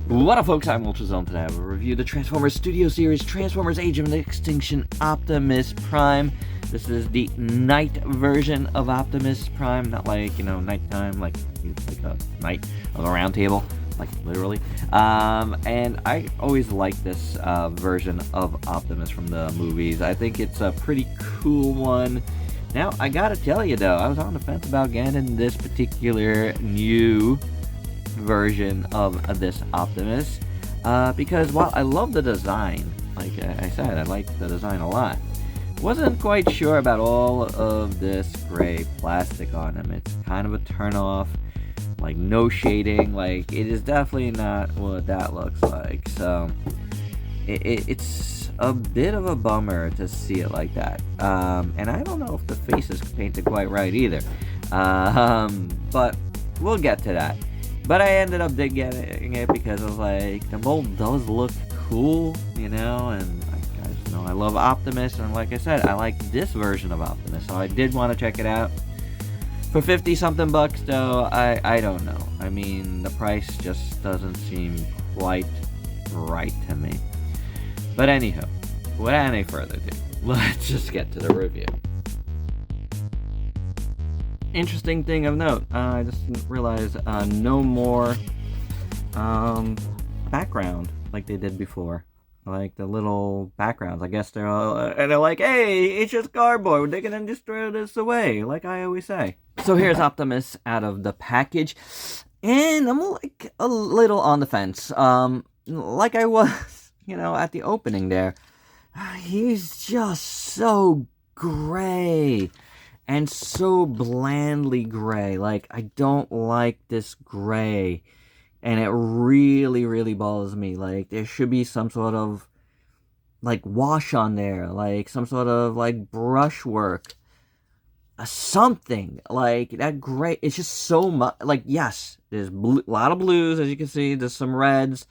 What up, folks? I'm Ultrazone. Today I will review the Transformers Studio Series Transformers Age of Extinction Optimus Prime. This is the night version of Optimus Prime, not like, nighttime, like a night of a round table, like literally. And I always like this version of Optimus from the movies. I think it's a pretty cool one. Now, I gotta tell you though, I was on the fence about getting this particular new version of this Optimus because while I love the design, like I said, I like the design a lot, wasn't quite sure about all of this gray plastic on him. It's kind of a turn off, like no shading, like it is definitely not what that looks like. So it's a bit of a bummer to see it like that, and I don't know if the face is painted quite right either, but we'll get to that. But I ended up getting it because I was like, the mold does look cool, and I love Optimus, and like I said, I like this version of Optimus, so I did want to check it out. For 50 something bucks though, I don't know. I mean, the price just doesn't seem quite right to me. But anywho, without any further ado, let's just get to the review. Interesting thing of note, I just realized no more background like they did before. Like the little backgrounds. I guess they're like, hey, it's just cardboard. They can just throw this away, like I always say. So here's Optimus out of the package, and I'm like a little on the fence. Like I was, at the opening there. He's just so gray. And so blandly gray. Like, I don't like this gray. And it really, really bothers me. Like, there should be some sort of, like, wash on there. Like, some sort of, like, brushwork. Something. Like, that gray. It's just so much. Like, yes, there's a lot of blues, as you can see. There's some reds.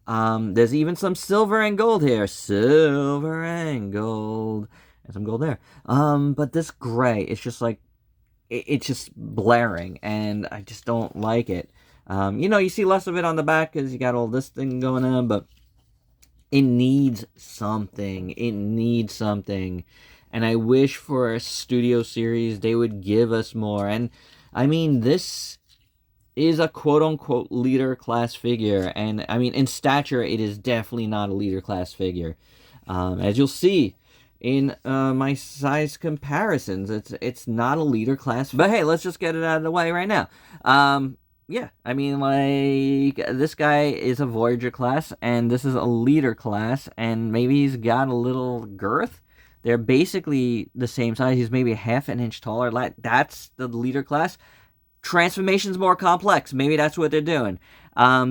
There's even some silver and gold here. Silver and gold. And some gold there. But this gray, it's just like, it's just blaring, and I just don't like it. You see less of it on the back because you got all this thing going on, but it needs something. It needs something. And I wish for a studio series they would give us more. And, I mean, this is a quote-unquote leader class figure. And, I mean, in stature, it is definitely not a leader class figure. As you'll see in my size comparisons, it's not a leader class, but hey, let's just get it out of the way right now. Yeah, I mean, like, this guy is a Voyager class, and this is a leader class, and maybe he's got a little girth. They're basically the same size. He's maybe half an inch taller. That's the leader class. Transformation's more complex. Maybe that's what they're doing.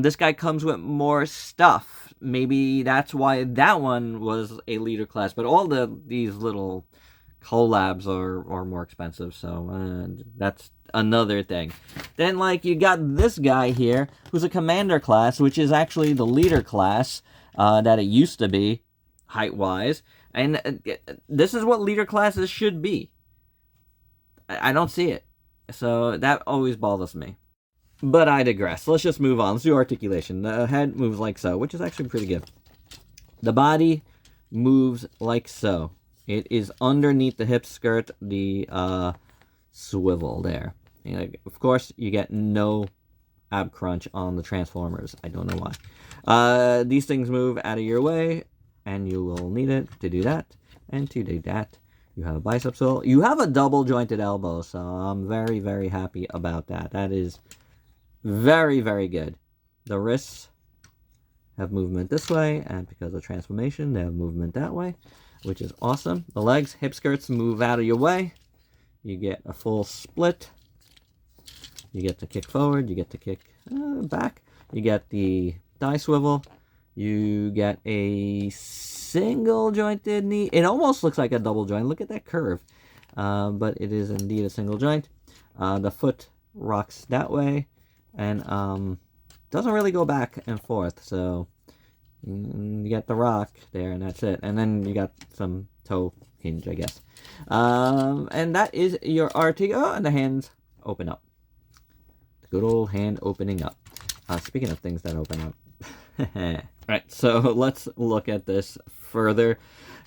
This guy comes with more stuff. Maybe that's why that one was a leader class. But all these little collabs are more expensive. So that's another thing. Then, like, you got this guy here, who's a commander class, which is actually the leader class that it used to be, height-wise. And this is what leader classes should be. I don't see it. So that always bothers me. But I digress. Let's just move on. Let's do articulation. The head moves like so, which is actually pretty good. The body moves like so. It is underneath the hip skirt, the swivel there. Of course, you get no ab crunch on the Transformers. I don't know why. These things move out of your way, and you will need it to do that. And to do that, you have a bicep sole. You have a double jointed elbow, so I'm very, very happy about that. That is very, very good. The wrists have movement this way, and because of transformation, they have movement that way, which is awesome. The legs, hip skirts move out of your way. You get a full split. You get to kick forward. You get to kick back. You get the thigh swivel. You get a single jointed knee. It almost looks like a double joint. Look at that curve. But it is indeed a single joint. The foot rocks that way. And doesn't really go back and forth, so you get the rock there, and that's it. And then you got some toe hinge, I guess. And that is your RT. Oh, and the hands open up. The good old hand opening up. Speaking of things that open up, Alright, so let's look at this further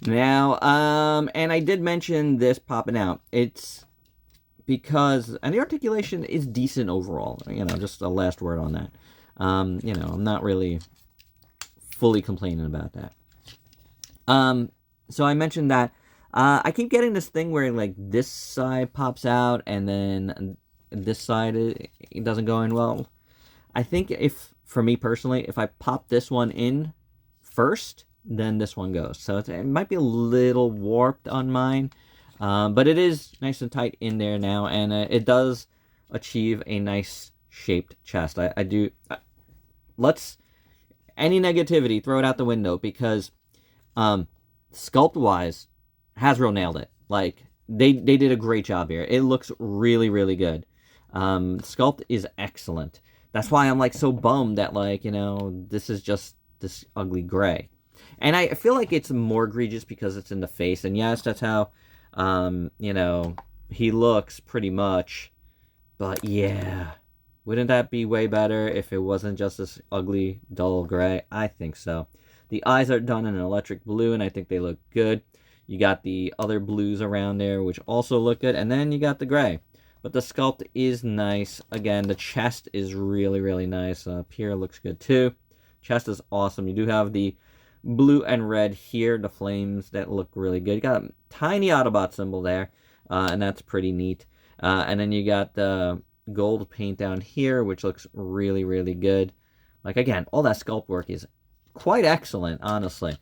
now. And I did mention this popping out. It's because, and the articulation is decent overall. You know, just a last word on that. You know, I'm not really fully complaining about that. So I mentioned that I keep getting this thing where like this side pops out and then this side it doesn't go in well. I think if, for me personally, if I pop this one in first, then this one goes. So it might be a little warped on mine, but it is nice and tight in there now, and it does achieve a nice shaped chest. I do. Let's, any negativity, throw it out the window, because sculpt-wise, Hasbro nailed it. Like, they did a great job here. It looks really, really good. Sculpt is excellent. That's why I'm, like, so bummed that, like, you know, this is just this ugly gray. And I feel like it's more egregious because it's in the face. And yes, that's how, you know, he looks pretty much. But yeah, wouldn't that be way better if it wasn't just this ugly, dull gray? I think so. The eyes are done in an electric blue, and I think they look good. You got the other blues around there, which also look good. And then you got the gray. But the sculpt is nice. Again, the chest is really, really nice. Up here looks good too. Chest is awesome. You do have the blue and red here, the flames that look really good. You got a tiny Autobot symbol there, and that's pretty neat. And then you got the gold paint down here, which looks really, really good. Like, again, all that sculpt work is quite excellent, honestly.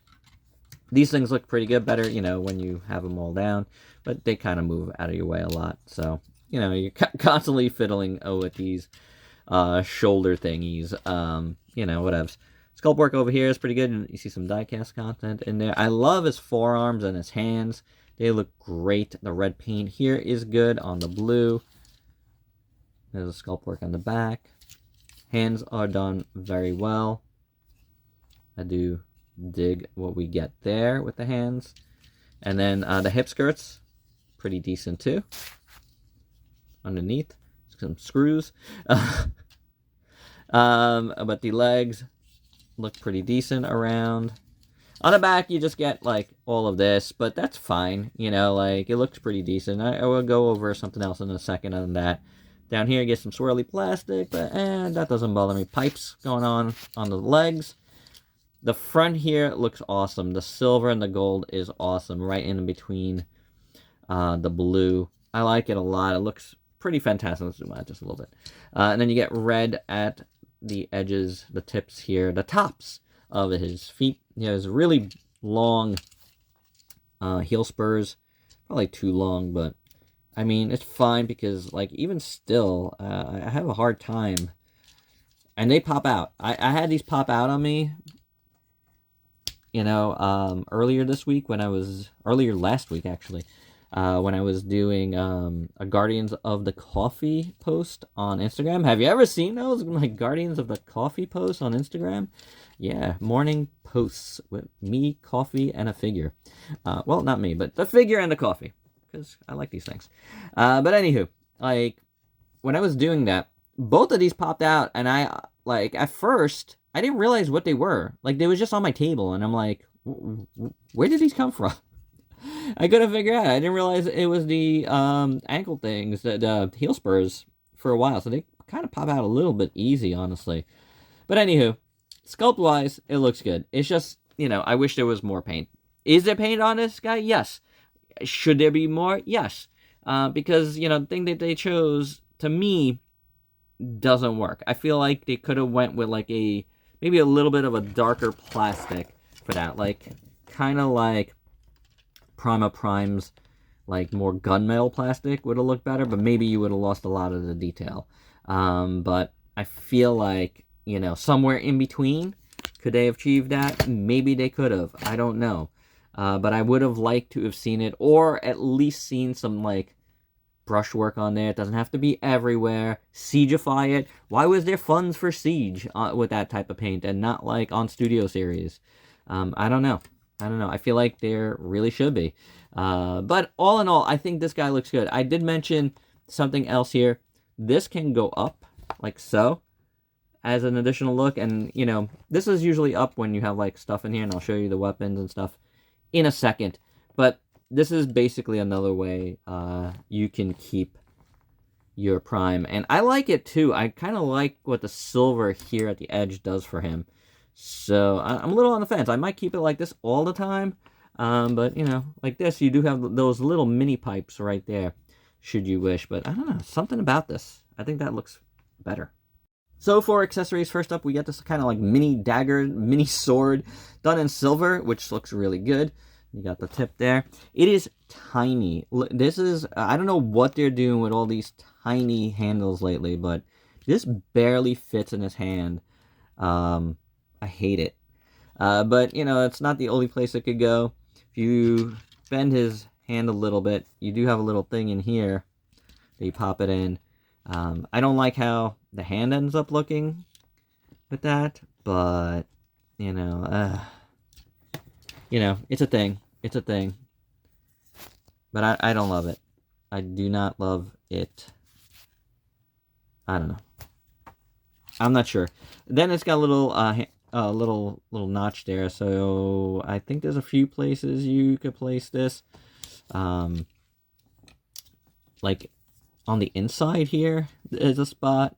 These things look pretty good, better, you know, when you have them all down, but they kind of move out of your way a lot. So, you know, you're constantly fiddling with these shoulder thingies, you know, whatevs. Sculpt work over here is pretty good, and you see some die-cast content in there. I love his forearms and his hands. They look great. The red paint here is good on the blue. There's a sculpt work on the back. Hands are done very well. I do dig what we get there with the hands. And then the hip skirts, pretty decent too. Underneath, some screws. But the legs look pretty decent around. On the back, you just get, like, all of this, but that's fine. You know, like, it looks pretty decent. I will go over something else in a second on that. Down here, you get some swirly plastic, but that doesn't bother me. Pipes going on the legs. The front here looks awesome. The silver and the gold is awesome, right in between the blue. I like it a lot. It looks pretty fantastic. Let's zoom out just a little bit. And then you get red at the edges, the tips here, the tops of his feet. He has really long heel spurs. Probably too long, but I mean, it's fine because, like, even still, I have a hard time. And they pop out. I had these pop out on me, you know, earlier last week, actually, when I was doing a Guardians of the Coffee post on Instagram. Have you ever seen those, like, Guardians of the Coffee posts on Instagram? Yeah, morning posts with me, coffee, and a figure. Well, not me, but the figure and the coffee, because I like these things. But anywho, like, when I was doing that, both of these popped out, and I, like, at first, I didn't realize what they were. Like, they was just on my table, and I'm like, where did these come from? I couldn't figure out. I didn't realize it was the ankle things, the heel spurs, for a while. So they kind of pop out a little bit easy, honestly. But anywho, sculpt-wise, it looks good. It's just, you know, I wish there was more paint. Is there paint on this guy? Yes. Should there be more? Yes. Because, you know, the thing that they chose, to me, doesn't work. I feel like they could have went with, like, maybe a little bit of a darker plastic for that. Like, kind of like Prime's, like, more gunmetal plastic would have looked better, but maybe you would have lost a lot of the detail. But I feel like, you know, somewhere in between, could they have achieved that? Maybe they could have. I don't know. But I would have liked to have seen it, or at least seen some, like, brushwork on there. It doesn't have to be everywhere. Siegeify it. Why was there funds for Siege with that type of paint and not, like, on Studio Series? I don't know. I feel like there really should be. But all in all, I think this guy looks good. I did mention something else here. This can go up, like so. as an additional look. And, you know, this is usually up when you have, like, stuff in here, and I'll show you the weapons and stuff in a second. But this is basically another way you can keep your Prime. And I like it, too. I kind of like what the silver here at the edge does for him. So, I'm a little on the fence. I might keep it like this all the time. But, you know, like this, you do have those little mini pipes right there, should you wish. But, I don't know, something about this. I think that looks better. So, for accessories, first up, we get this kind of like mini dagger, mini sword, done in silver, which looks really good. You got the tip there. It is tiny. This is, I don't know what they're doing with all these tiny handles lately, but this barely fits in his hand. I hate it. But, you know, it's not the only place it could go. If you bend his hand a little bit, you do have a little thing in here that you pop it in. I don't like how the hand ends up looking with that, but, you know, it's a thing. It's a thing. But I don't love it. I do not love it. I don't know. I'm not sure. Then it's got a little little notch there, so I think there's a few places you could place this. Like on the inside here is a spot,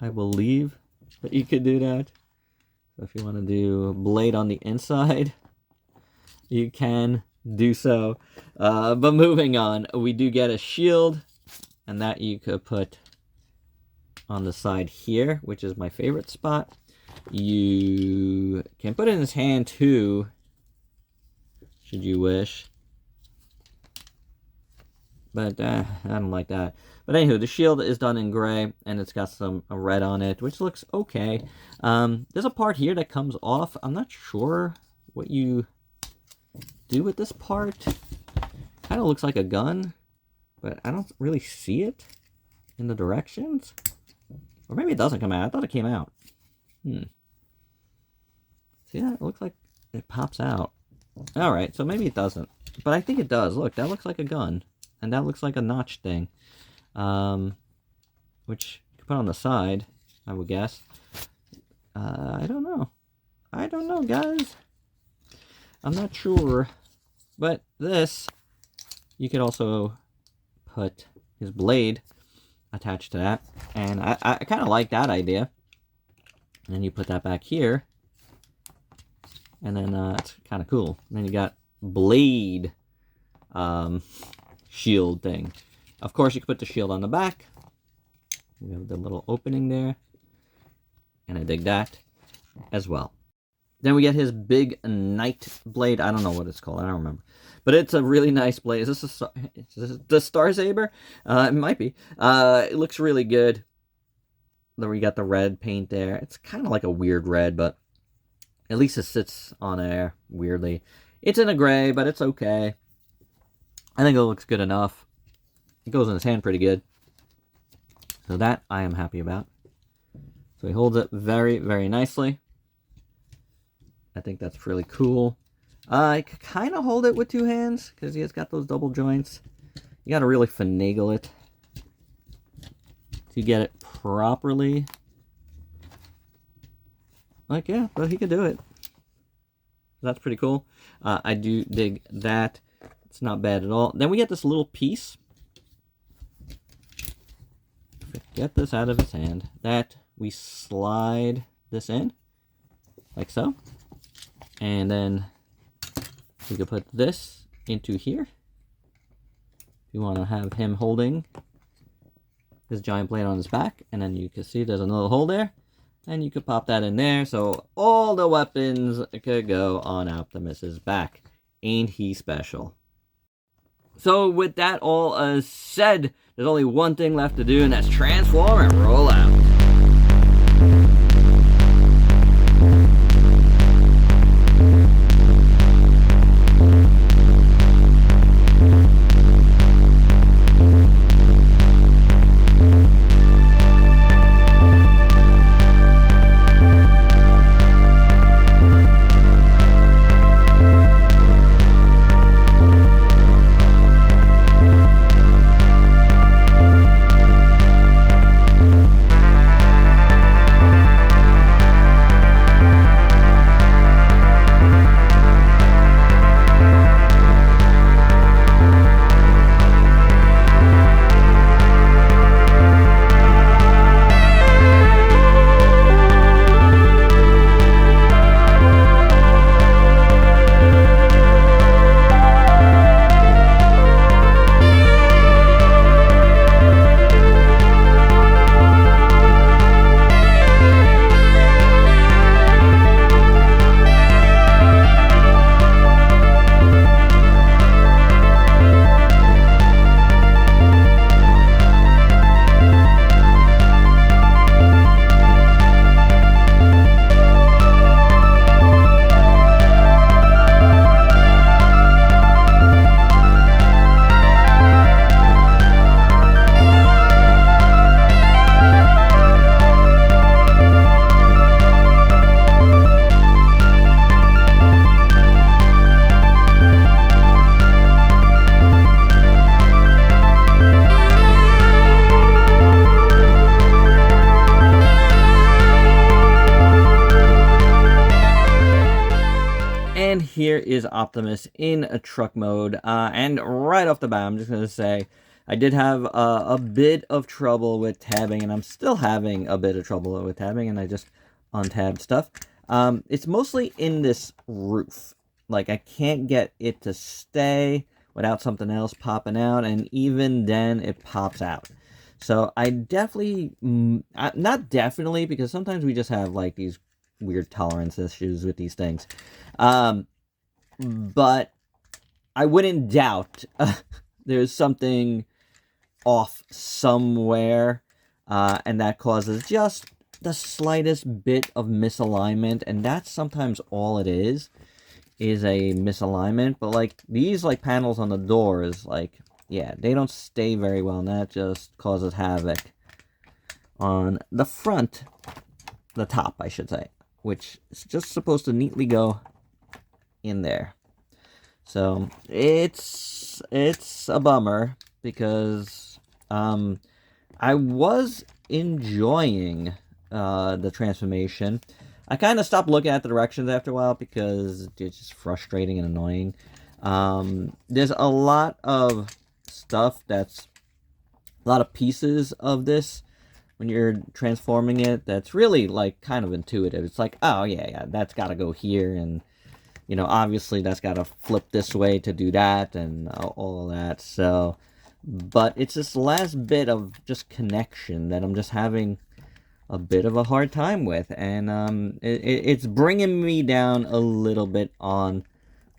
I believe, that you could do that. So if you want to do a blade on the inside, you can do so. But moving on, we do get a shield, and that you could put on the side here, which is my favorite spot. You can put it in his hand too, should you wish. But I don't like that. But anywho, the shield is done in gray, and it's got some red on it, which looks okay. There's a part here that comes off. I'm not sure what you do with this part. Kind of looks like a gun, but I don't really see it in the directions. Or maybe it doesn't come out. I thought it came out. See that? It looks like it pops out. Alright, so maybe it doesn't. But I think it does. Look, that looks like a gun. And that looks like a notch thing. Which you can put on the side, I would guess. I don't know. I don't know, guys. I'm not sure. But this, you could also put his blade attached to that. And I kind of like that idea. And then you put that back here. And then it's kind of cool. And then you got blade shield thing. Of course, you can put the shield on the back. We have the little opening there. And I dig that as well. Then we get his big knight blade. I don't know what it's called. I don't remember. But it's a really nice blade. Is this the Star Saber? It might be. It looks really good. Then we got the red paint there. It's kind of like a weird red, but at least it sits on there weirdly. It's in a gray, but it's okay. I think it looks good enough. It goes in his hand pretty good. So that I am happy about. So he holds it very, very nicely. I think that's really cool. I could kind of hold it with two hands because he has got those double joints. You got to really finagle it to get it properly. Like, yeah, but he could do it. That's pretty cool. I do dig that. It's not bad at all. Then we get this little piece. Get this out of his hand. That we slide this in, like so. And then we can put this into here. You want to have him holding his giant blade on his back. And then you can see there's another hole there. And you could pop that in there. So all the weapons could go on Optimus's back. Ain't he special? So with that all said, there's only one thing left to do, and that's transform and roll out. here is Optimus in a truck mode. And right off the bat, I'm just going to say, I did have a bit of trouble with tabbing, and I'm still having a bit of trouble with tabbing, and I just untabbed stuff. It's mostly in this roof. Like, I can't get it to stay without something else popping out, and even then, it pops out. So I definitely, not definitely, because sometimes we just have, like, these weird tolerance issues with these things. But I wouldn't doubt there's something off somewhere, and that causes just the slightest bit of misalignment, and that's sometimes all it is a misalignment. But like these like panels on the doors, like, yeah, they don't stay very well, and that just causes havoc on the front, the top I should say, which is just supposed to neatly go in there. So it's a bummer, because I was enjoying the transformation. I kind of stopped looking at the directions after a while because it's just frustrating and annoying. There's a lot of stuff that's a lot of pieces of this when you're transforming it that's really like kind of intuitive. It's like, oh yeah, that's got to go here, and you know, obviously that's got to flip this way to do that, and all of that. So, but it's this last bit of just connection that I'm just having a bit of a hard time with, and it's bringing me down a little bit on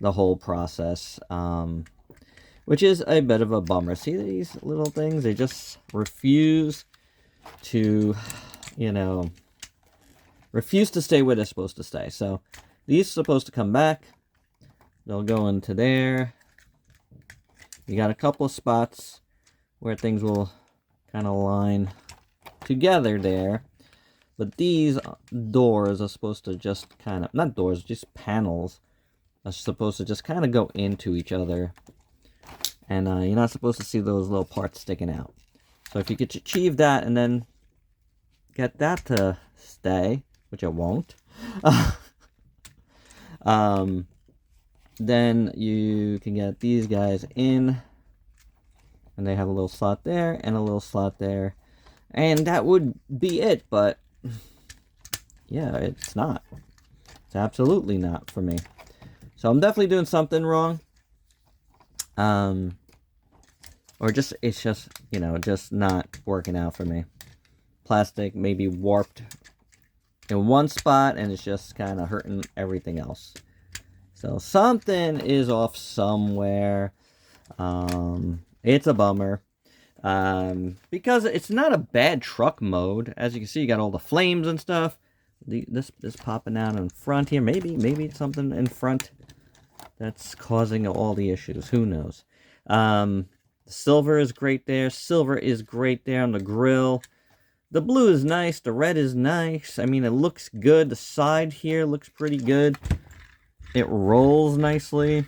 the whole process, which is a bit of a bummer. See these little things? They just refuse to, you know, refuse to stay where they're supposed to stay. So these are supposed to come back. They'll go into there. You got a couple of spots where things will kind of line together there. But these doors are supposed to just kind of, not doors, just panels are supposed to just kind of go into each other. And you're not supposed to see those little parts sticking out. So if you could achieve that and then get that to stay, which it won't, then you can get these guys in, and they have a little slot there and a little slot there, and that would be it. But yeah, it's not. It's absolutely not for me. So I'm definitely doing something wrong. Or just, it's just, you know, just not working out for me. Plastic maybe warped in one spot, and it's just kind of hurting everything else. So something is off somewhere. It's a bummer. Because it's not a bad truck mode. As you can see, you got all the flames and stuff. This popping out in front here. Maybe it's something in front that's causing all the issues. Who knows? The silver is great there. Silver is great there on the grill. The blue is nice. The red is nice. I mean, it looks good. The side here looks pretty good. It rolls nicely.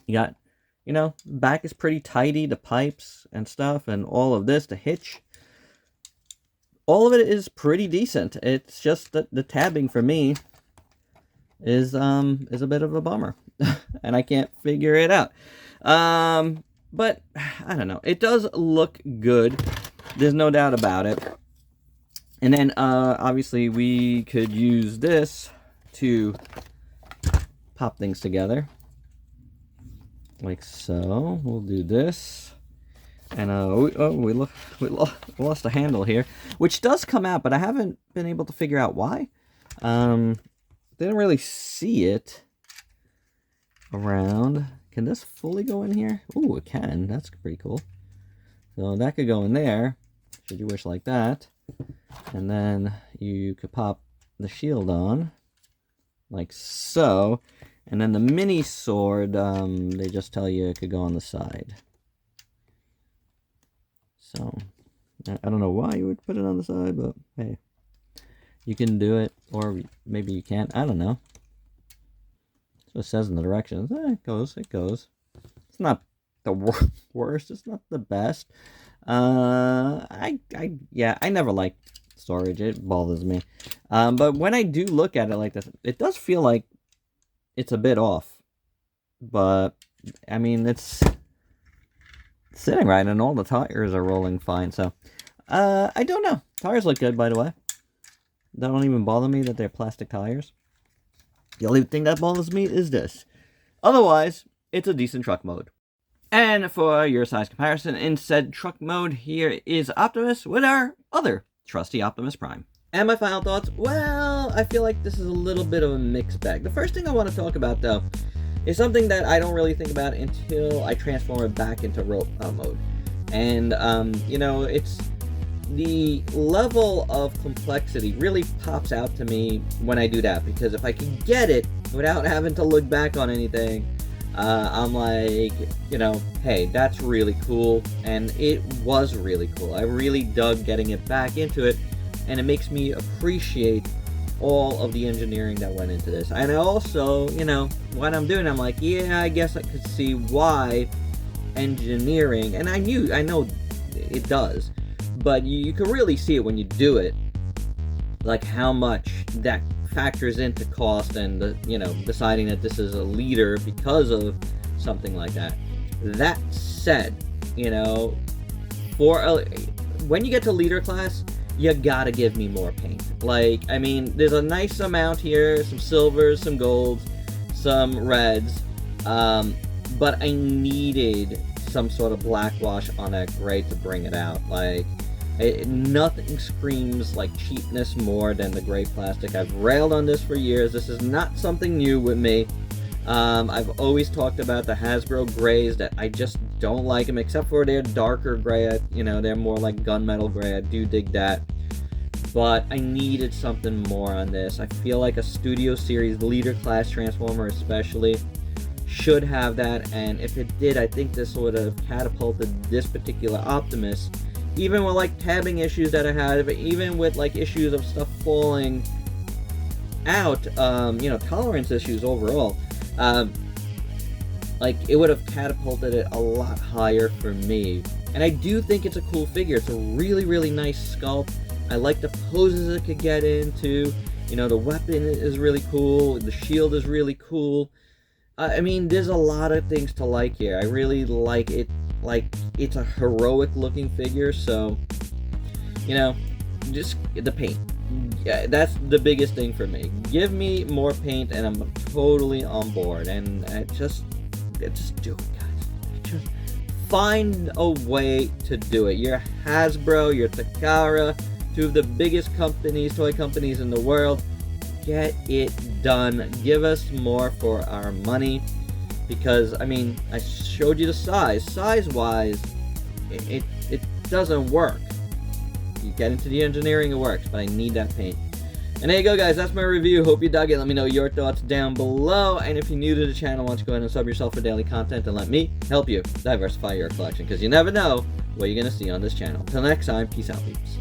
You got, you know, back is pretty tidy. The pipes and stuff and all of this, the hitch. All of it is pretty decent. It's just that the tabbing for me is a bit of a bummer. And I can't figure it out. But I don't know. It does look good. There's no doubt about it. And then obviously we could use this to pop things together. Like so. We'll do this. And we lost the handle here, which does come out, but I haven't been able to figure out why. Didn't really see it around. Can this fully go in here? Ooh, it can. That's pretty cool. So that could go in there, should you wish, like that. And then you could pop the shield on, like so. And then the mini sword, they just tell you it could go on the side. So, I don't know why you would put it on the side, but hey, you can do it, or maybe you can't. I don't know. So it says in the directions. It goes. It's not the worst. It's not the best. I never liked storage. It bothers me. But when I do look at it like this, it does feel like it's a bit off. But, I mean, it's sitting right, and all the tires are rolling fine, so... I don't know. Tires look good, by the way. That don't even bother me that they're plastic tires. The only thing that bothers me is this. Otherwise, it's a decent truck mode. And for your size comparison, in said truck mode, here is Optimus with our other trusty Optimus Prime. And my final thoughts, well, I feel like this is a little bit of a mixed bag. The first thing I want to talk about, though, is something that I don't really think about until I transform it back into robot mode. And, you know, it's... the level of complexity really pops out to me when I do that, because if I can get it without having to look back on anything, I'm like, you know, hey, that's really cool, and it was really cool. I really dug getting it back into it, and it makes me appreciate all of the engineering that went into this. And I also, you know, what I'm doing, I'm like, yeah, I guess I could see why engineering, and I know it does, but you can really see it when you do it, like how much that factors into cost and, you know, deciding that this is a leader because of something like that. That said, you know, when you get to leader class, you gotta give me more paint. Like, I mean, there's a nice amount here, some silvers, some golds, some reds, but I needed some sort of black wash on that gray to bring it out. Like, nothing screams like cheapness more than the gray plastic. I've railed on this for years. This is not something new with me. I've always talked about the Hasbro grays, that I just don't like them, except for their darker gray. You know, they're more like gunmetal gray. I do dig that. But I needed something more on this. I feel like a Studio Series leader class Transformer especially should have that, and if it did, I think this would have catapulted this particular Optimus. Even with like tabbing issues that I had, but even with like issues of stuff falling out, you know, tolerance issues overall, like it would have catapulted it a lot higher for me. And I do think it's a cool figure. It's a really, really nice sculpt. I like the poses it could get into. You know, the weapon is really cool. The shield is really cool. I mean, there's a lot of things to like here. I really like it. Like, it's a heroic looking figure, so, you know, just the paint. Yeah, that's the biggest thing for me. Give me more paint and I'm totally on board. And just do it, guys. Just find a way to do it. You're Hasbro, you're Takara, two of the biggest companies, toy companies in the world. Get it done. Give us more for our money. Because, I mean, I showed you the size. Size-wise, it doesn't work. You get into the engineering, it works, but I need that paint. And there you go, guys. That's my review. Hope you dug it. Let me know your thoughts down below. And if you're new to the channel, why don't you go ahead and sub yourself for daily content and let me help you diversify your collection. Because you never know what you're going to see on this channel. Until next time, peace out, peeps.